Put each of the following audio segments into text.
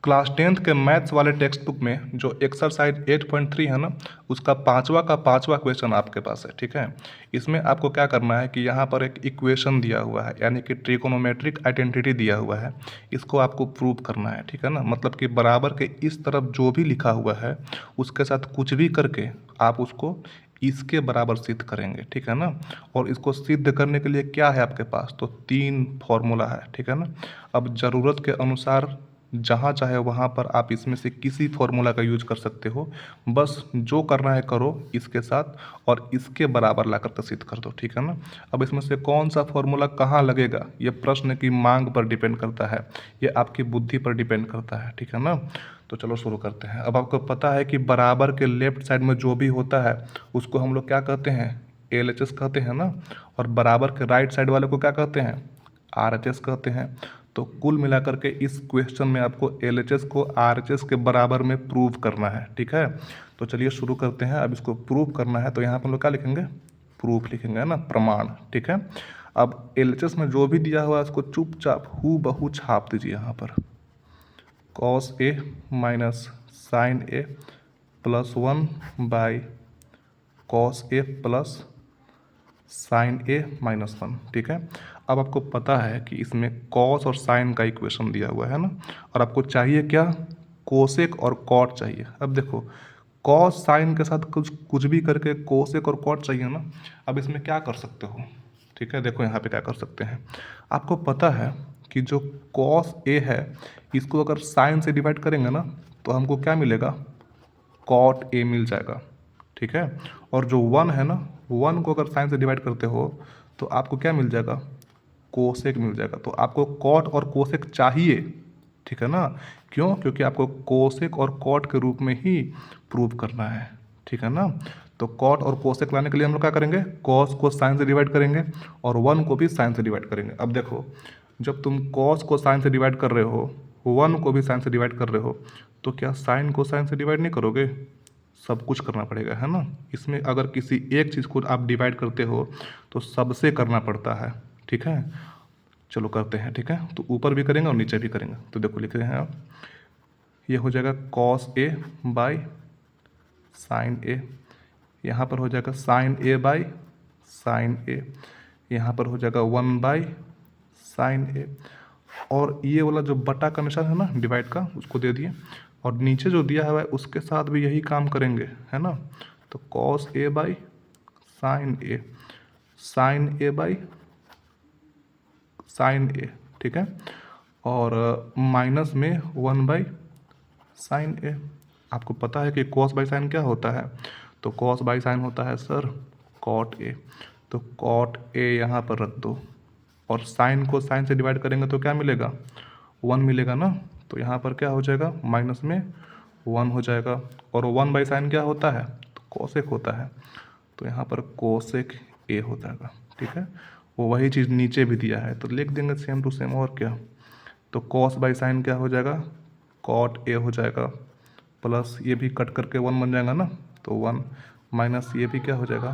Class 10th के maths वाले text book में जो एक्सरसाइज 8.3 है ना, उसका पाँचवा का पाँचवा क्वेश्चन आपके पास है। ठीक है, इसमें आपको क्या करना है कि यहाँ पर एक इक्वेशन दिया हुआ है, यानी कि ट्रिकोनोमेट्रिक आइडेंटिटी दिया हुआ है, इसको आपको प्रूव करना है। ठीक है ना, मतलब कि बराबर के इस तरफ जो भी लिखा हुआ है उसके साथ कुछ भी करके आप उसको इसके बराबर सिद्ध करेंगे। ठीक है ना, और इसको सिद्ध करने के लिए क्या है आपके पास, तो 3 फॉर्मूला है। ठीक है ना, अब ज़रूरत के अनुसार जहाँ चाहे वहाँ पर आप इसमें से किसी फॉर्मूला का यूज कर सकते हो। बस जो करना है करो इसके साथ और इसके बराबर ला कर सिद्ध कर दो। ठीक है ना, अब इसमें से कौन सा फॉर्मूला कहाँ लगेगा ये प्रश्न की मांग पर डिपेंड करता है, ये आपकी बुद्धि पर डिपेंड करता है। ठीक है ना, तो चलो शुरू करते हैं। अब आपको पता है कि बराबर के लेफ्ट साइड में जो भी होता है उसको हम लोग क्या कहते हैं, LHS कहते हैं ना, और बराबर के राइट साइड वाले को क्या कहते हैं, RHS कहते हैं। तो कुल मिलाकर के इस क्वेश्चन में आपको LHS को RHS के बराबर में प्रूव करना है। ठीक है, तो चलिए शुरू करते हैं। अब इसको प्रूव करना है तो यहाँ पर हम लोग क्या लिखेंगे, प्रूफ लिखेंगे ना, प्रमाण। ठीक है, अब LHS में जो भी दिया हुआ है उसको चुपचाप हू बहू छाप दीजिए यहाँ पर। cos A minus sine A plus 1 by cos A plus sine A minus 1। ठीक है, अब आपको पता है कि इसमें कॉस और साइन का इक्वेशन दिया हुआ है ना, और आपको चाहिए क्या, कोसेक और कॉट चाहिए। अब देखो कॉस साइन के साथ कुछ कुछ भी करके कोसेक और कॉट चाहिए ना। अब इसमें क्या कर सकते हो, ठीक है, देखो यहाँ पे क्या कर सकते हैं। आपको पता है कि जो कॉस ए है इसको अगर साइन से डिवाइड करेंगे ना तो हमको क्या मिलेगा, कॉट ए मिल जाएगा। ठीक है, और जो 1 है ना, 1 को अगर साइन से डिवाइड करते हो तो आपको क्या मिल जाएगा, कोसेक मिल जाएगा। तो आपको कॉट और कोसेक चाहिए। ठीक है ना, क्यों, क्योंकि आपको कोसेक और कॉट के रूप में ही प्रूव करना है। ठीक है ना, तो कॉट और कोसेक लाने के लिए हम लोग क्या करेंगे, कॉस को साइन से डिवाइड करेंगे और 1 को भी साइन से डिवाइड करेंगे। अब देखो जब तुम कॉस को साइन से डिवाइड कर रहे हो, 1 को भी साइन से डिवाइड कर रहे हो, तो क्या साइन को साइन से डिवाइड नहीं करोगे, सब कुछ करना पड़ेगा, है ना। इसमें अगर किसी एक चीज़ को आप डिवाइड करते हो तो सबसे करना पड़ता है। ठीक है, चलो करते हैं। ठीक है, तो ऊपर भी करेंगे और नीचे भी करेंगे। तो देखो लिख रहे हैं आप, ये हो जाएगा cos A by sine A, यहाँ पर हो जाएगा sine A by sine A, यहाँ पर हो जाएगा 1 बाई साइन A, और ये वाला जो बटा का निशान है ना डिवाइड का उसको दे दिए, और नीचे जो दिया हुआ है उसके साथ भी यही काम करेंगे, है ना। तो cos A by sine A, sine A by sine A। ठीक है, और माइनस में 1 बाई साइन A। आपको पता है कि cos बाई साइन क्या होता है, तो cos बाई साइन होता है सर cot A। तो cot A यहाँ पर रख दो, और साइन को साइन से डिवाइड करेंगे तो क्या मिलेगा, 1 मिलेगा ना। तो यहाँ पर क्या हो जाएगा, माइनस में 1 हो जाएगा, और 1 बाई साइन क्या होता है, तो कोसेक होता है। तो यहाँ पर कोसेक A हो जाएगा। ठीक है, वो वही चीज़ नीचे भी दिया है तो लिख देंगे सेम टू सेम, और क्या। तो cos बाई साइन क्या हो जाएगा, cot A हो जाएगा, प्लस ये भी कट करके 1 बन जाएगा ना, तो 1 माइनस ये भी क्या हो जाएगा,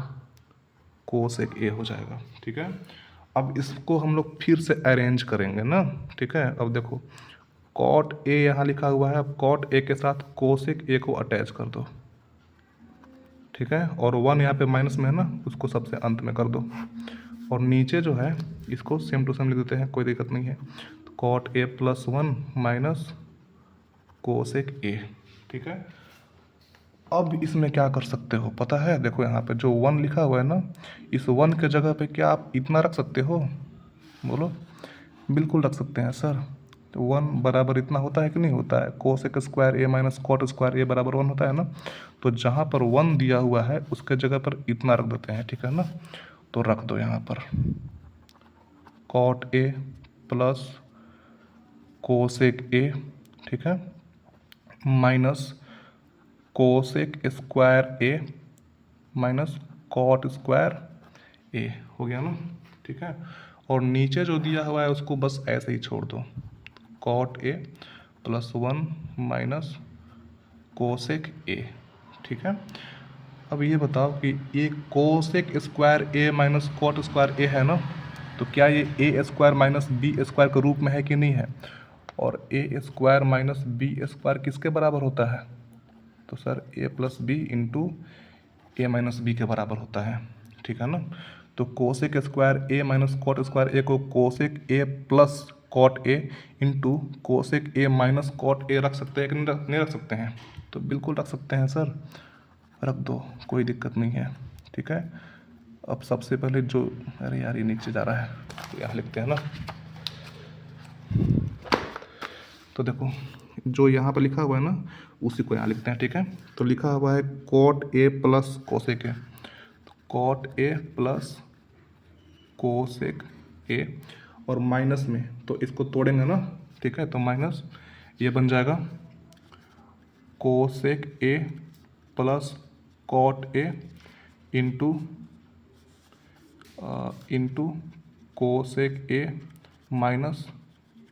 कोसेक A हो जाएगा। ठीक है, अब इसको हम लोग फिर से अरेंज करेंगे ना। ठीक है, अब देखो cot A यहाँ लिखा हुआ है, अब cot A के साथ कोसेक A को अटैच कर दो। ठीक है, और 1 यहाँ पे माइनस में है ना, उसको सबसे अंत में कर दो, और नीचे जो है इसको सेम टू सेम लिख देते हैं, कोई दिक्कत नहीं है। तो cot A plus 1 minus cosec A। ठीक है, अब इसमें क्या कर सकते हो पता है, देखो यहाँ पे जो 1 लिखा हुआ है ना, इस 1 के जगह पे क्या आप इतना रख सकते हो, बोलो। बिल्कुल रख सकते हैं सर। तो 1 बराबर इतना होता है कि नहीं होता है, cosec square A minus cot square A बराबर 1 होता है ना। तो जहाँ पर 1 दिया हुआ है उसके जगह पर इतना रख देते हैं। ठीक है ना, तो रख दो यहाँ पर cot A plus cosec A। ठीक है, minus cosec square A minus cot square A हो गया ना। ठीक है, और नीचे जो दिया हुआ है उसको बस ऐसे ही छोड़ दो, cot A plus 1 minus cosec A। ठीक है, अब ये बताओ कि ये cosec square A minus cot square A है ना, तो क्या ये A square minus B square के रूप में है कि नहीं है। और A square minus B square किसके बराबर होता है? तो sir A plus B into A minus B के बराबर होता है, ठीक है ना। तो cosec square A minus cot square A को cosec A plus cot A into cosec A minus cot A रख सकते हैं कि नहीं रख सकते हैं? तो बिल्कुल रख सकते हैं सर, रख दो, कोई दिक्कत नहीं है, ठीक है। अब सबसे पहले जो, अरे यार ये नीचे जा रहा है, तो यहाँ लिखते हैं ना। तो देखो जो यहाँ पर लिखा हुआ है ना उसी को यहाँ लिखते हैं, ठीक है। तो लिखा हुआ है cot A plus cosec a, तो cot A plus cosec a और माइनस में तो इसको तोड़ेंगे ना, ठीक है। तो माइनस ये बन जाएगा cosec A plus cot A into cosec A minus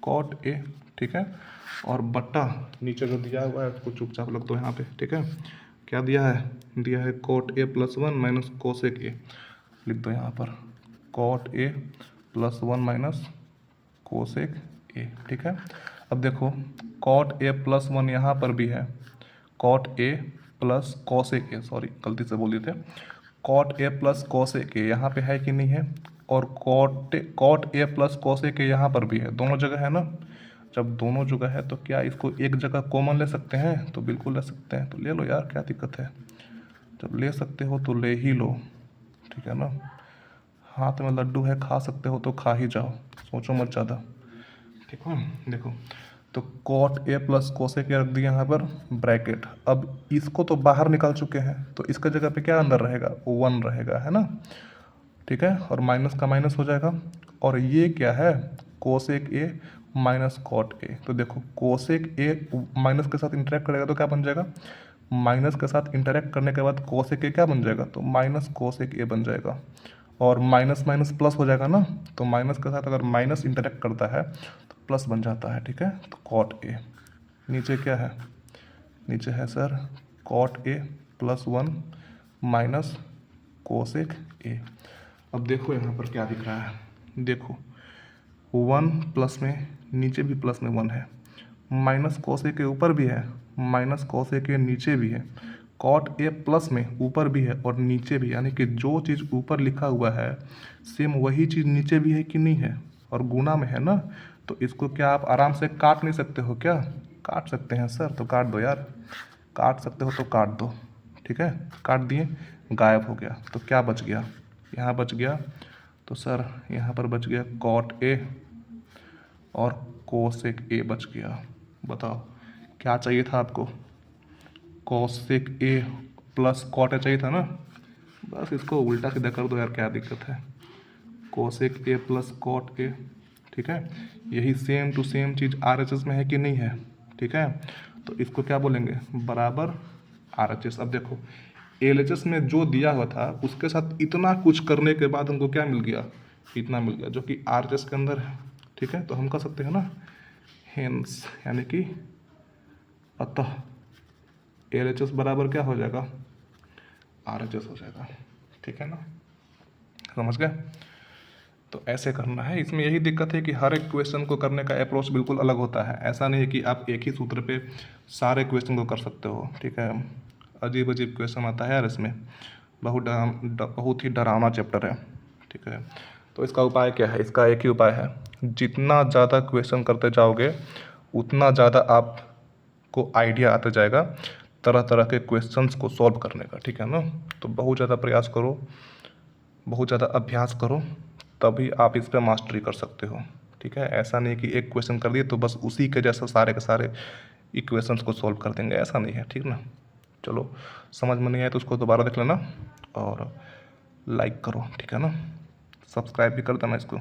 cot A, ठीक है। और बट्टा नीचे जो दिया हुआ है उसको चुपचाप रख दो यहाँ पे, ठीक है। क्या दिया है? दिया है cot A plus 1 minus cosec A, लिख दो यहाँ पर cot A plus 1 minus cosec A, ठीक है। अब देखो कॉट ए प्लस 1 यहाँ पर भी है, cot A plus cosec A, sorry गलती से बोल दिए थे, cot A plus cosec A यहाँ पे है कि नहीं है? और cot A plus cosec A यहाँ पर भी है, दोनों जगह है ना। जब दोनों जगह है तो क्या इसको एक जगह कॉमन ले सकते हैं? तो बिल्कुल ले सकते हैं, तो ले लो यार, क्या दिक्कत है। जब ले सकते हो तो ले ही लो, ठीक है ना। हाथ में लड्डू है, खा सकते हो तो खा ही जाओ, सोचो मत ज़्यादा, ठीक है। देखो तो cot A plus cosec A रख दिया यहाँ पर ब्रैकेट। अब इसको तो बाहर निकाल चुके हैं तो इसका जगह पे क्या अंदर रहेगा? 1 रहेगा, है ना, ठीक है। और माइनस का माइनस हो जाएगा। और ये क्या है? Cosec A minus cot A. तो देखो कोसेक ए माइनस के साथ इंटरेक्ट करेगा तो क्या बन जाएगा? माइनस के साथ इंटरेक्ट करने के बाद कोसेक ए क्या बन जाएगा? तो माइनस कोसेक ए बन जाएगा। और माइनस माइनस प्लस हो जाएगा ना, तो माइनस के साथ अगर माइनस इंटरेक्ट करता है तो प्लस बन जाता है, ठीक है। तो कॉट ए, नीचे क्या है? नीचे है sir cot A plus 1 minus cosec A. अब देखो यहाँ पर क्या दिख रहा है, देखो 1 प्लस में नीचे भी प्लस में 1 है, माइनस कोसेक के ऊपर भी है, माइनस कोसेक के नीचे भी है, कॉट ए प्लस में ऊपर भी है और नीचे भी, यानी कि जो चीज़ ऊपर लिखा हुआ है सेम वही चीज़ नीचे भी है कि नहीं है? और गुना में है ना, तो इसको क्या आप आराम से काट नहीं सकते हो क्या? काट सकते हैं सर, तो काट दो यार, काट सकते हो तो काट दो, ठीक है। काट दिए, गायब हो गया, तो क्या बच गया? यहाँ बच गया, तो सर यहाँ पर बच गया कॉट ए और कोसेक ए बच गया। बताओ क्या चाहिए था आपको? Cosec A plus cot A चाहिए था ना, बस इसको उल्टा सीधा कर दो यार, क्या दिक्कत है। Cosec A plus cot A, ठीक है। यही सेम टू सेम चीज़ RHS में है कि नहीं है? ठीक है, तो इसको क्या बोलेंगे? बराबर RHS। अब देखो LHS में जो दिया हुआ था उसके साथ इतना कुछ करने के बाद हमको क्या मिल गया? इतना मिल गया, जो कि RHS के अंदर है, ठीक है। तो हम कह सकते हैं ना हेंस, यानी कि अतः LHS बराबर क्या हो जाएगा? RHS हो जाएगा, ठीक है ना, समझ गए। तो ऐसे करना है। इसमें यही दिक्कत है कि हर एक क्वेश्चन को करने का अप्रोच बिल्कुल अलग होता है। ऐसा नहीं है कि आप एक ही सूत्र पे सारे क्वेश्चन को कर सकते हो, ठीक है। अजीब अजीब क्वेश्चन आता है यार इसमें, बहुत ही डरावना चैप्टर है, ठीक है। तो इसका उपाय क्या है? इसका एक ही उपाय है, जितना ज़्यादा क्वेश्चन करते जाओगे उतना ज़्यादा आपको आइडिया आता जाएगा तरह तरह के क्वेश्चंस को सॉल्व करने का, ठीक है ना। तो बहुत ज़्यादा प्रयास करो, बहुत ज़्यादा अभ्यास करो, तभी आप इस पर मास्टरी कर सकते हो, ठीक है। ऐसा नहीं कि एक क्वेश्चन कर दिए तो बस उसी के जैसा सारे के सारे इक्वेशंस को सॉल्व कर देंगे, ऐसा नहीं है, ठीक ना। चलो समझ में नहीं आया तो उसको दोबारा देख लेना और लाइक करो, ठीक है ना, सब्सक्राइब भी कर देना इसको।